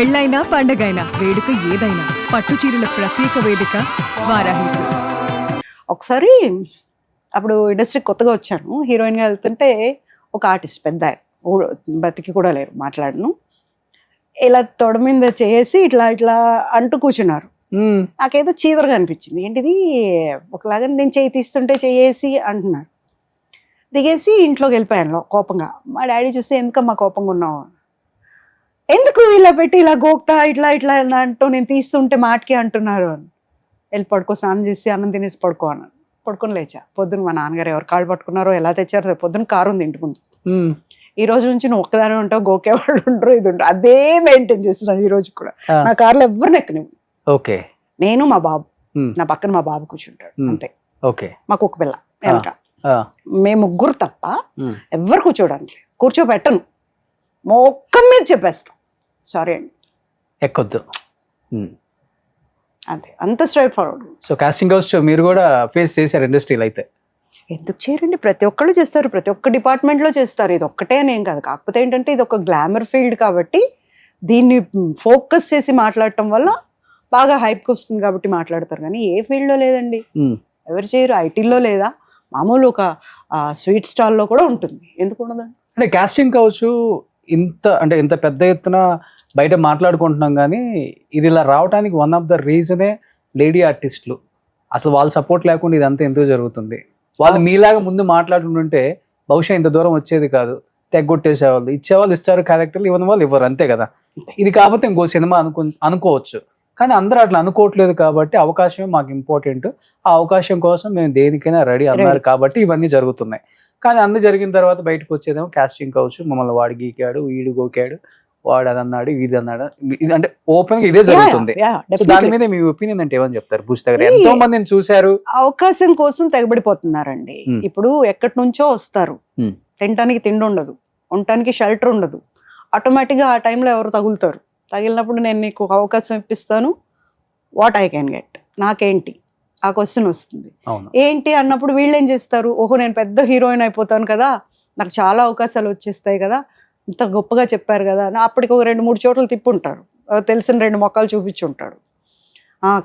పెళ్ళైనా పండగైనా వేడుక ఏదైనా పట్టు చీరల ప్రత్యేక వేదిక వారాహి సిల్క్స్. ఒకసారి అప్పుడు ఇండస్ట్రీ కొత్తగా వచ్చాను, హీరోయిన్గా వెళ్తుంటే ఒక ఆర్టిస్ట్ పెద్ద ఆయన, బతికి కూడా లేరు, మాట్లాడను, ఇలా తొడ మీద చేసి ఇట్లా ఇట్లా అంటూ కూర్చున్నారు. నాకేదో చీదరగా అనిపించింది, ఏంటిది ఒకలాగా నేను చేయి తీస్తుంటే చేసి అంటున్నారు. దిగేసి ఇంట్లోకి వెళ్ళిపోయాను కోపంగా. మా డాడీ చూస్తే ఎందుకమ్మా కోపంగా ఉన్నావు, ఎందుకు ఇలా పెట్టి ఇలా గోక్తా ఇట్లా ఇట్లా అంటూ నేను తీస్తుంటే మాటకి అంటున్నారు అని. వెళ్ళి పడుకో, స్నానం చేసి అన్నం తినేసి పడుకో అన్నాను. పడుకొని లేచా. పొద్దున్న మా నాన్నగారు ఎవరు కాళ్ళు పట్టుకున్నారో ఎలా తెచ్చారో, పొద్దున్న కారు ఉంది ఇంటి ముందు. ఈ రోజు నుంచి నువ్వు ఒక్కదాని ఉంటావు, గోకేవాళ్ళు ఉండరు, ఇది ఉండరు, అదే మెయింటైన్ చేస్తున్నాను ఈ రోజు కూడా. నా కార్లో ఎవరిని ఎక్కనివ్వు. ఓకే, నేను మా బాబు, నా పక్కన మా బాబు కూర్చుంటాడు అంతే. ఓకే, మాకు ఒక పిల్ల వెనక, మేము ముగ్గురు తప్ప ఎవరు కూర్చోడానికి లేదు. కూర్చోబెట్టను, మొక్కం మీద చెప్పేస్తాం సారీ అండి, ఎక్కొద్దు. అంతే, అంత straight forward. So casting house మీరు కూడా ఫేస్ చేశారు ఇండస్ట్రీలో అయితే? ఎందుకు చేయరండి, ప్రతి ఒక్కళ్ళు చేస్తారు, ప్రతి ఒక్క డిపార్ట్మెంట్లో చేస్తారు. ఇది ఒక్కటే అనేం కాదు. కాకపోతే ఏంటంటే ఇది ఒక గ్లామర్ ఫీల్డ్ కాబట్టి దీన్ని ఫోకస్ చేసి మాట్లాడటం వల్ల బాగా హైప్కి వస్తుంది కాబట్టి మాట్లాడతారు. కానీ ఏ ఫీల్డ్లో లేదండి, ఎవరు చేయరు. ఐటీలో లేదా, మామూలు ఒక స్వీట్ స్టాల్లో కూడా ఉంటుంది, ఎందుకు ఉండదండి. అంటే కాస్టింగ్ హౌస్ ఇంత పెద్ద ఎత్తున బయట మాట్లాడుకుంటున్నాం, కానీ ఇది ఇలా రావడానికి వన్ ఆఫ్ ద రీజనే లేడీ ఆర్టిస్టులు. అసలు వాళ్ళ సపోర్ట్ లేకుండా ఇదంతా ఎందుకు జరుగుతుంది? వాళ్ళు మీలాగా ముందు మాట్లాడుతుంటే బహుశా ఇంత దూరం వచ్చేది కాదు. తెగ్గొట్టేసేవాళ్ళు, ఇచ్చేవాళ్ళు ఇస్తారు క్యారెక్టర్లు, ఇవ్వని వాళ్ళు ఇవ్వరు, అంతే కదా. ఇది కాకపోతే ఇంకో సినిమా అనుకోవచ్చు, కానీ అందరూ అట్లా అనుకోవట్లేదు కాబట్టి అవకాశమే మాకు ఇంపార్టెంట్, ఆ అవకాశం కోసం మేము దేనికైనా రెడీ అన్నారు కాబట్టి ఇవన్నీ జరుగుతున్నాయి. కానీ అన్ని జరిగిన తర్వాత బయటకు వచ్చేదేమో కాస్టింగ్ హౌస్ మమ్మల్ని వాడు గీకాడు, వీడు గోకాడు, వాడు అది అన్నాడు, ఇది అన్నాడు, ఇది అంటే ఓపెన్ గా ఇదే జరుగుతుంది. సో దాని మీద మీ ఒపీనియన్ అంటే ఏమని చెప్తారు? భుజ్ దగ్గర ఎంతో మందిని చూశారు, అవకాశం కోసం తెగబడిపోతున్నారండి. ఇప్పుడు ఎక్కడి నుంచో వస్తారు, తినడానికి తిండి ఉండదు, ఉండటానికి షెల్టర్ ఉండదు, ఆటోమేటిక్గా ఆ టైంలో ఎవరు తగులుతారు. తగిలినప్పుడు నేను నీకు ఒక అవకాశం ఇప్పిస్తాను, వాట్ ఐ కెన్ గెట్, నాకేంటి ఆ క్వశ్చన్ వస్తుంది. ఏంటి అన్నప్పుడు వీళ్ళు ఏం చేస్తారు, ఓహో నేను పెద్ద హీరోయిన్ అయిపోతాను కదా, నాకు చాలా అవకాశాలు వచ్చేస్తాయి కదా, ఇంత గొప్పగా చెప్పారు కదా అని అప్పటికి ఒక 2-3 చోట్ల తిప్పుంటారు, తెలిసిన 2 మొక్కలు చూపించుంటాడు.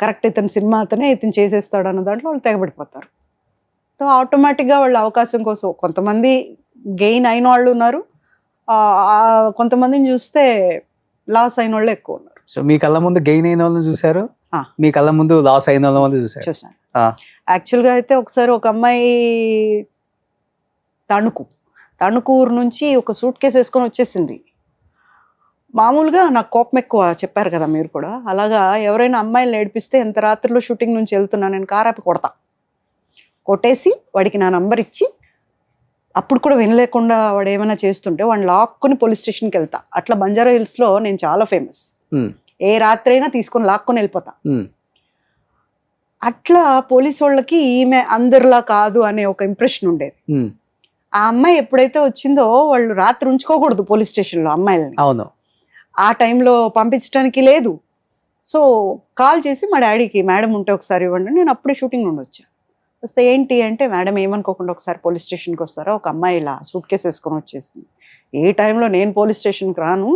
కరెక్ట్, ఇతను సినిమా అతనే, ఇతను చేసేస్తాడు అన్న దాంట్లో వాళ్ళు తెగబడిపోతారు. సో ఆటోమేటిక్గా వాళ్ళు అవకాశం కోసం కొంతమంది గెయిన్ అయిన వాళ్ళు ఉన్నారు, కొంతమందిని చూస్తే లాస్ అయిన వాళ్ళు ఎక్కువ ఉన్నారు. సో మీ కళ్ళ ముందు గెయిన్ అయిన వాళ్ళని చూసారు, మీ కళ్ళ ముందు లాస్ అయిన వాళ్ళని చూసాను. యాక్చువల్గా అయితే ఒకసారి ఒక అమ్మాయి తణుకూరు నుంచి ఒక సూట్ కేసు వేసుకొని వచ్చేసింది. మామూలుగా నాకు కోపం ఎక్కువ, చెప్పారు కదా మీరు కూడా, అలాగా ఎవరైనా అమ్మాయిలు ఏడిపిస్తే ఎంత రాత్రిలో షూటింగ్ నుంచి వెళ్తున్నా నేను కారాపి కొట్టేసి వాడికి నా నంబర్ ఇచ్చి, అప్పుడు కూడా వినలేకుండా వాడు ఏమైనా చేస్తుంటే వాడిని లాక్కుని పోలీస్ స్టేషన్కి వెళ్తా. అట్లా బంజారా హిల్స్లో నేను చాలా ఫేమస్, ఏ రాత్రి అయినా తీసుకొని లాక్కొని వెళ్ళిపోతా. అట్లా పోలీసు వాళ్ళకి ఈమె అందరిలా కాదు అనే ఒక ఇంప్రెషన్ ఉండేది. ఆ అమ్మాయి ఎప్పుడైతే వచ్చిందో వాళ్ళు రాత్రి ఉంచుకోకూడదు పోలీస్ స్టేషన్లో అమ్మాయిలని, అవును, ఆ టైంలో పంపించడానికి లేదు. సో కాల్ చేసి మా డాడీకి, మేడం ఉంటే ఒకసారి ఇవ్వండి, నేను అప్పుడే షూటింగ్ నుండి వచ్చా. వస్తే ఏంటి అంటే, మేడం ఏమనుకోకుండా ఒకసారి పోలీస్ స్టేషన్కి వస్తారా, ఒక అమ్మాయి ఇలా సూట్ కేసు వేసుకొని వచ్చేసింది, ఏ టైంలో నేను పోలీస్ స్టేషన్కి రాను,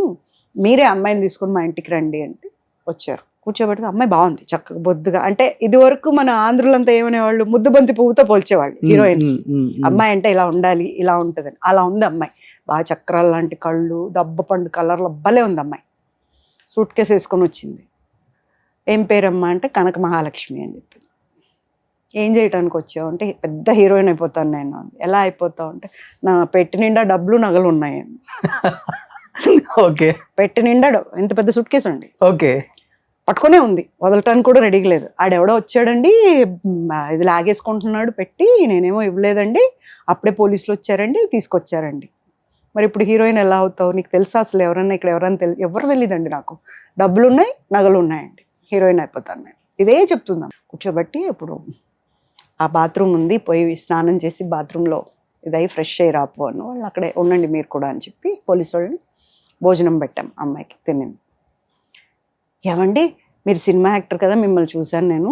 మీరే అమ్మాయిని తీసుకొని మా ఇంటికి రండి అంటే వచ్చారు. కూర్చోబెడితే అమ్మాయి బాగుంది, చక్కగా బొద్దుగా. అంటే ఇది వరకు మన ఆంధ్రులంతా ఏమనేవాళ్ళు, ముద్దుబంతి పువ్వుతో పోల్చేవాళ్ళు హీరోయిన్స్. అమ్మాయి అంటే ఇలా ఉండాలి, ఇలా ఉంటుందని. అలా ఉంది అమ్మాయి, బాగా చక్రాల లాంటి కళ్ళు, దబ్బ పండు కలర్లో భలే ఉంది అమ్మాయి. సూట్ కేసు వేసుకొని వచ్చింది. ఏం పేరమ్మా అంటే కనక మహాలక్ష్మి అని చెప్పింది. ఏం చేయడానికి వచ్చావు అంటే, పెద్ద హీరోయిన్ అయిపోతాను నేను. ఎలా అయిపోతావు అంటే, నా పెట్టి నిండా డబ్బులు నగలు ఉన్నాయి. ఓకే, పెట్టి నిండా ఇంత పెద్ద సూట్ కేసు అండి, ఓకే, పట్టుకునే ఉంది, వదలటానికి కూడా రెడీగా లేదు. ఆడెవడో వచ్చాడండి, ఇది లాగేసుకుంటున్నాడు పెట్టి, నేనేమో ఇవ్వలేదండి, అప్పుడే పోలీసులు వచ్చారండి, తీసుకొచ్చారండి. మరి ఇప్పుడు హీరోయిన్ ఎలా అవుతావు, నీకు తెలుసా అసలు ఎవరన్నా ఇక్కడ ఎవరు తెలియదండి, నాకు డబ్బులు ఉన్నాయి, నగలు ఉన్నాయండి, హీరోయిన్ అయిపోతాను నేను, ఇదే చెప్తుందాం. కూర్చోబెట్టి ఇప్పుడు ఆ బాత్రూమ్ ఉంది, పోయి స్నానం చేసి బాత్రూంలో ఇదై ఫ్రెష్ అయ్యి రాపో అన్న వాళ్ళు, అక్కడే ఉండండి మీరు కూడా అని చెప్పి పోలీసు వాళ్ళని భోజనం పెట్టాం. అమ్మాయికి తినింది. ఏమండి మీరు సినిమా యాక్టర్ కదా, మిమ్మల్ని చూశాను నేను,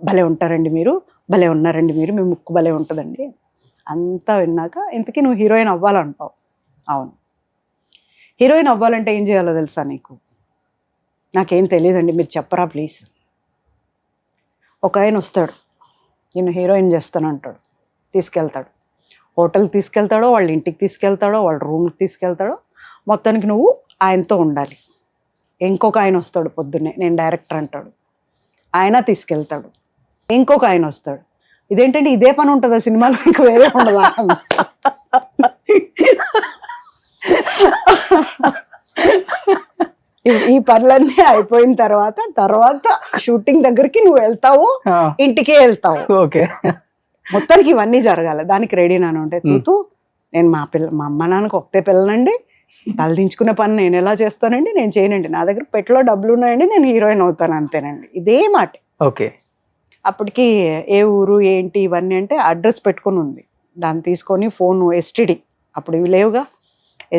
భలే ఉంటారండి మీరు, భలే ఉన్నారండి మీరు, మీ ముక్కు భలే ఉంటుందండి. అంతా విన్నాక, ఇంతకీ నువ్వు హీరోయిన్ అవ్వాలంటావు? అవును. హీరోయిన్ అవ్వాలంటే ఏం చేయాలో తెలుసా నీకు? నాకేం తెలియదండి, మీరు చెప్పరా ప్లీజ్. ఒక ఆయన వస్తాడు, నేను హీరోయిన్ చేస్తాను అంటాడు, తీసుకెళ్తాడు, హోటల్ తీసుకెళ్తాడో, వాళ్ళ ఇంటికి తీసుకెళ్తాడో, వాళ్ళ రూమ్కి తీసుకెళ్తాడో, మొత్తానికి నువ్వు ఆయనతో ఉండాలి. ఇంకొక ఆయన వస్తాడు పొద్దున్నే, నేను డైరెక్టర్ అంటాడు, ఆయన తీసుకెళ్తాడు. ఇంకొక ఆయన వస్తాడు, ఇదేంటంటే ఇదే పని ఉంటుందా సినిమాలో, ఇంక వేరే ఉండదా? ఈ పనులన్నీ అయిపోయిన తర్వాత షూటింగ్ దగ్గరికి నువ్వు వెళ్తావు, ఇంటికే వెళ్తావు. ఓకే, మొత్తానికి ఇవన్నీ జరగాలి, దానికి రెడీ నాను అంటే తూతూ నేను మా అమ్మ నాన్నకు ఒకటే పిల్లనండి, తలదించుకునే పని నేను ఎలా చేస్తానండి, నేను చేయనండి, నా దగ్గర పెట్టులో డబ్బులు ఉన్నాయండి, నేను హీరోయిన్ అవుతాను అంతేనండి, ఇదే మాట. ఓకే. అప్పటికి ఏ ఊరు ఏంటి ఇవన్నీ అంటే అడ్రస్ పెట్టుకుని ఉంది, దాన్ని తీసుకొని ఫోన్ ఎస్టీడీ, అప్పుడు ఇవి లేవుగా,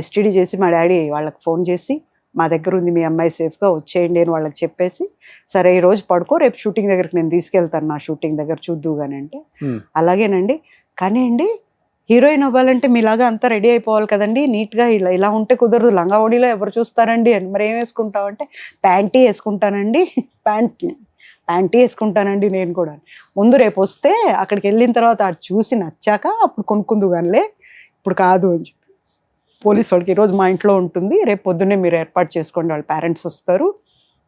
ఎస్టీడీ చేసి మా డాడీ వాళ్ళకి ఫోన్ చేసి మా దగ్గర ఉంది మీ అమ్మాయి సేఫ్గా వచ్చేయండి అని వాళ్ళకి చెప్పేసి, సరే ఈ రోజు పడుకో, రేపు షూటింగ్ దగ్గరికి నేను తీసుకెళ్తాను, నా షూటింగ్ దగ్గర చూద్దు కానీ అంటే అలాగేనండి, కానీ అండి హీరోయిన్ అవ్వాలంటే మీలాగా అంతా రెడీ అయిపోవాలి కదండి, నీట్గా ఇలా ఉంటే కుదరదు, లంగా ఓడిలో ఎవరు చూస్తారండి అని. మరి ఏం వేసుకుంటావు అంటే ప్యాంటీ వేసుకుంటానండి, ప్యాంటీ వేసుకుంటానండి నేను కూడా. ముందు రేపు వస్తే అక్కడికి వెళ్ళిన తర్వాత అది చూసి నచ్చాక అప్పుడు కొనుక్కుందు కానిలే, ఇప్పుడు కాదు అని చెప్పి పోలీసు వాళ్ళకి ఈరోజు మా ఇంట్లో ఉంటుంది, రేపు పొద్దున్నే మీరు ఏర్పాటు చేసుకోండి, వాళ్ళ పేరెంట్స్ వస్తారు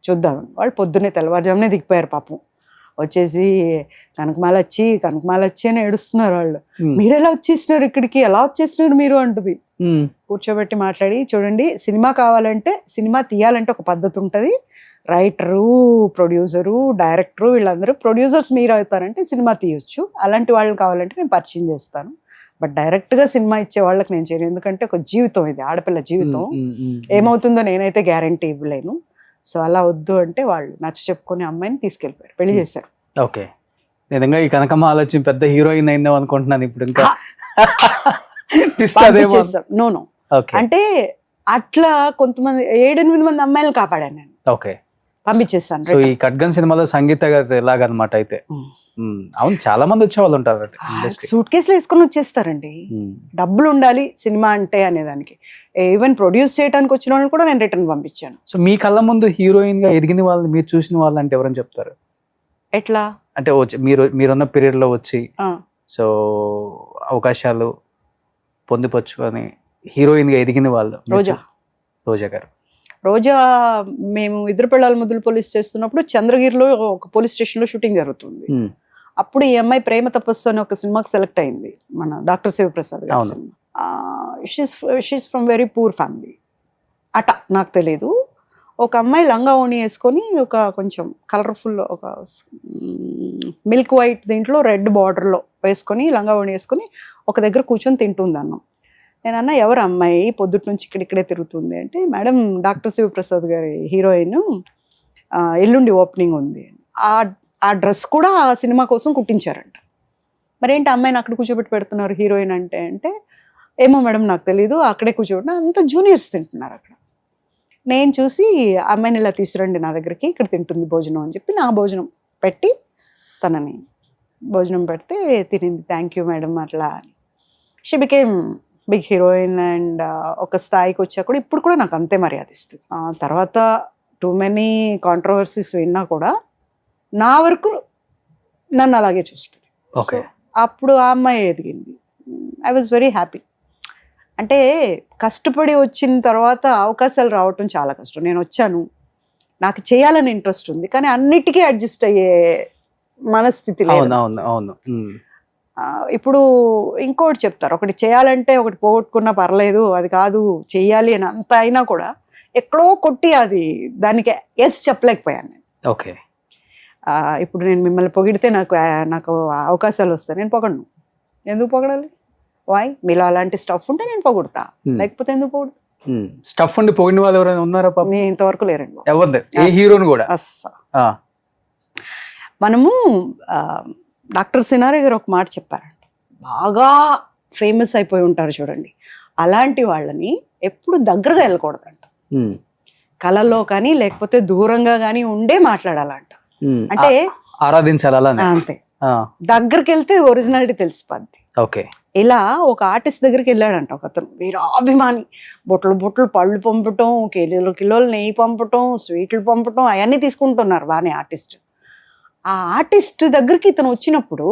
చూద్దామని. వాళ్ళు పొద్దున్నే తెల్లవారుజామునే దిగిపోయారు పాపం, వచ్చేసి కనకమాల వచ్చి అని ఏడుస్తున్నారు వాళ్ళు. మీరు ఎలా వచ్చేసినారు ఇక్కడికి, ఎలా వచ్చేసినారు మీరు అంటుంది. కూర్చోబెట్టి మాట్లాడి, చూడండి సినిమా కావాలంటే, సినిమా తీయాలంటే ఒక పద్ధతి ఉంటుంది, రైటరు, ప్రొడ్యూసరు, డైరెక్టరు వీళ్ళందరూ, ప్రొడ్యూసర్స్ మీరు అవుతారంటే సినిమా తీయొచ్చు, అలాంటి వాళ్ళని కావాలంటే నేను పరిచయం చేస్తాను, బట్ డైరెక్ట్గా సినిమా ఇచ్చే వాళ్ళకి నేను చేయను, ఎందుకంటే ఒక జీవితం ఇది, ఆడపిల్ల జీవితం, ఏమవుతుందో నేనైతే గ్యారంటీ ఇవ్వలేను, సో అలా వద్దు అంటే వాళ్ళు నచ్చ చెప్పుకొని అమ్మాయిని తీసుకెళ్ళిపోయారు, పెళ్లి చేశారు. ఓకే, నిజంగా ఈ కనకమ్మ ఆలోచన పెద్ద హీరోయిన్ అయిందేమో అనుకుంటున్నాను ఇప్పుడు. ఇంకా నో అంటే అట్లా కొంతమంది 7-8 మంది అమ్మాయిలను కాపాడాను నేను. ఓకే, పంపించేస్తాను. సో ఈ ఖడ్గన్ సినిమాలో సంగీత గారు ఎలాగనమాట అయితే, అవును చాలా మంది వచ్చేవాళ్ళు ఉంటారు, సూట్ కేసులు వేసుకొని వచ్చేస్తారండి, డబ్బులు ఉండాలి సినిమా అంటే అనేదానికి. ఈవెన్ ప్రొడ్యూస్ చేయడానికి వచ్చిన వాళ్ళని కూడా నేను రిటర్న్ పంపించాను. సో మీ కళ్ళ ముందు హీరోయిన్ గా ఎదిగిన వాళ్ళు, మీరు చూసిన వాళ్ళు అంటే ఎవరని చెప్తారు? ఎట్లా అంటే మీరున్న పీరియడ్ లో వచ్చి సో అవకాశాలు పొందుపరుచుకొని హీరోయిన్ గా ఎదిగిన వాళ్ళు? రోజా గారు. రోజా మేము ఇద్దరు పిల్లల ముద్దులు పోలీస్ చేస్తున్నప్పుడు చంద్రగిరిలో ఒక పోలీస్ స్టేషన్ లో షూటింగ్ జరుగుతుంది. అప్పుడు ఈ అమ్మాయి ప్రేమ తపస్సు అని ఒక సినిమాకి సెలెక్ట్ అయింది, మన డాక్టర్ శివప్రసాద్ గారి cinema. She's from very poor family అట, నాకు తెలియదు. ఒక అమ్మాయి లంగా ఓణి వేసుకొని, ఒక కొంచెం కలర్ఫుల్, ఒక మిల్క్ వైట్ దీంట్లో రెడ్ బార్డర్లో వేసుకొని, లంగా ఓణి వేసుకొని ఒక దగ్గర కూర్చొని తింటుంది అన్నం. నేను అన్న ఎవరు అమ్మాయి పొద్దుటి నుంచి ఇక్కడిక్కడే తిరుగుతుంది అంటే, మేడం డాక్టర్ శివప్రసాద్ గారి హీరోయిన్, ఎల్లుండి ఓపెనింగ్ ఉంది, ఆ డ్రెస్ కూడా ఆ సినిమా కోసం కుట్టించారంట. మరేంటి అమ్మాయిని అక్కడ కూర్చోబెట్టి పెడుతున్నారు హీరోయిన్ అంటే ఏమో మేడం నాకు తెలీదు, అక్కడే కూర్చోబెట్టిన, అంత జూనియర్స్ తింటున్నారు అక్కడ. నేను చూసి అమ్మాయిని ఇలా తీసుకురండి నా దగ్గరికి, ఇక్కడ తింటుంది భోజనం అని చెప్పి నా భోజనం పెట్టి తనని భోజనం పెడితే తినింది. థ్యాంక్ యూ మేడం అట్లా అని. She became big heroine and ఒక స్థాయికి వచ్చా కూడా ఇప్పుడు కూడా నాకు అంతే మర్యాద ఇస్తుంది. తర్వాత టూ మెనీ కాంట్రవర్సీస్ విన్నా కూడా నా వరకు నన్ను అలాగే చూస్తుంది. అప్పుడు ఆ అమ్మాయి ఎదిగింది. I was very happy. అంటే కష్టపడి వచ్చిన తర్వాత అవకాశాలు రావటం చాలా కష్టం. నేను వచ్చాను, నాకు చేయాలని ఇంట్రెస్ట్ ఉంది, కానీ అన్నిటికీ అడ్జస్ట్ అయ్యే మనస్థితి లేదు. ఇప్పుడు ఇంకోటి చెప్తారు, ఒకటి చేయాలంటే ఒకటి పోగొట్టుకున్నా పర్లేదు, అది కాదు చెయ్యాలి అని అంత అయినా కూడా ఎక్కడో కొట్టి అది దానికి ఎస్ చెప్పలేకపోయాను నేను. ఓకే, ఇప్పుడు నేను మిమ్మల్ని పొగిడితే నాకు అవకాశాలు వస్తాయి, నేను పొగడను. ఎందుకు పొగడాలి? వాయ్, మీలో అలాంటి స్టఫ్ ఉంటే నేను పొగుడతా, లేకపోతే ఎందుకు పొగుడు? స్టఫ్ ఉండి పొగిడిన వాళ్ళు ఎవరైనా ఉన్నారా? నేను ఇంతవరకు లేరండి. మనము డాక్టర్ సినారే గారు ఒక మాట చెప్పారంట, బాగా ఫేమస్ అయిపోయి ఉంటారు చూడండి, అలాంటి వాళ్ళని ఎప్పుడు దగ్గరగా వెళ్ళకూడదంట, కళల్లో కానీ లేకపోతే దూరంగా కానీ ఉండే మాట్లాడాలంట. అంటే ఆరాధించాలి, అంతే, దగ్గరికి వెళ్తే ఒరిజినాలిటీ తెలిసిపోద్ది. ఓకే, ఇలా ఒక ఆర్టిస్ట్ దగ్గరికి వెళ్ళాడంట ఒక అతను, వీరాభిమాని, బొట్లు బొట్లు పళ్ళు పంపటం, కిలోలు కిలోలు నెయ్యి పంపటం, స్వీట్లు పంపటం, అవన్నీ తీసుకుంటున్నారు బాగానే ఆర్టిస్ట్. ఆ ఆర్టిస్ట్ దగ్గరికి ఇతను వచ్చినప్పుడు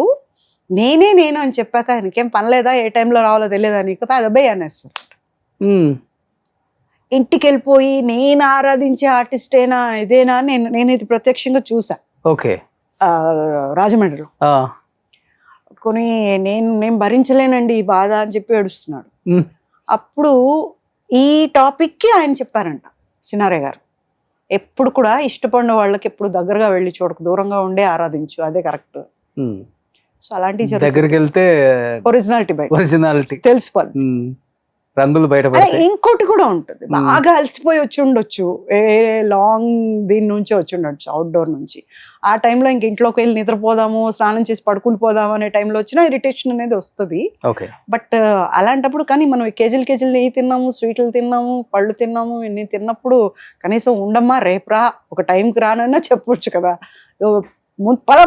నేను అని చెప్పాక ఆయనకేం పనిలేదా, ఏ టైంలో రావాలో తెలియదా నీకు, పెద్దబ్బాయి అనేస్తారు. ఇంటికి వెళ్ళిపోయి నేను ఆరాధించే ఆర్టిస్టేనా ఇదేనా, నేను ఇది ప్రత్యక్షంగా చూసా. ఓకే. రాజమండ్రిలో కొని నేను భరించలేనండి ఈ బాధ అని చెప్పి ఏడుస్తున్నాడు. అప్పుడు ఈ టాపిక్కి ఆయన చెప్పారంట సినారే గారు, ఎప్పుడు కూడా ఇష్టపడిన వాళ్ళకి ఎప్పుడు దగ్గరగా వెళ్ళి చూడకు, దూరంగా ఉండే ఆరాధించు, అదే కరెక్ట్. సో అలాంటి దగ్గరికి వెళ్తే ఒరిజినాలిటీ తెలిసిపోదు, రంగులు బయట. ఇంకోటి కూడా ఉంటుంది, బాగా అలసిపోయి వచ్చి ఉండొచ్చు, లాంగ్ దీని నుంచి వచ్చి ఉండొచ్చు, అవుట్డోర్ నుంచి. ఆ టైంలో ఇంక ఇంట్లోకి వెళ్ళి నిద్రపోదాము, స్నానం చేసి పడుకుని పోదాము అనే టైంలో వచ్చినా ఇరిటేషన్ అనేది వస్తుంది. బట్ అలాంటప్పుడు కానీ మనం కేజీలు నెయ్యి తిన్నాము, స్వీట్లు తిన్నాము, పళ్ళు తిన్నాము, ఇన్ని తిన్నప్పుడు కనీసం ఉండమ్మా రేపు రా, ఒక టైంకి రానన్నా చెప్పొచ్చు కదా.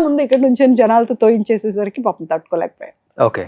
ముందు ఇక్కడి నుంచి జనాలతో తోయించేసేసరికి పాపం తట్టుకోలేకపోయాను. ఓకే.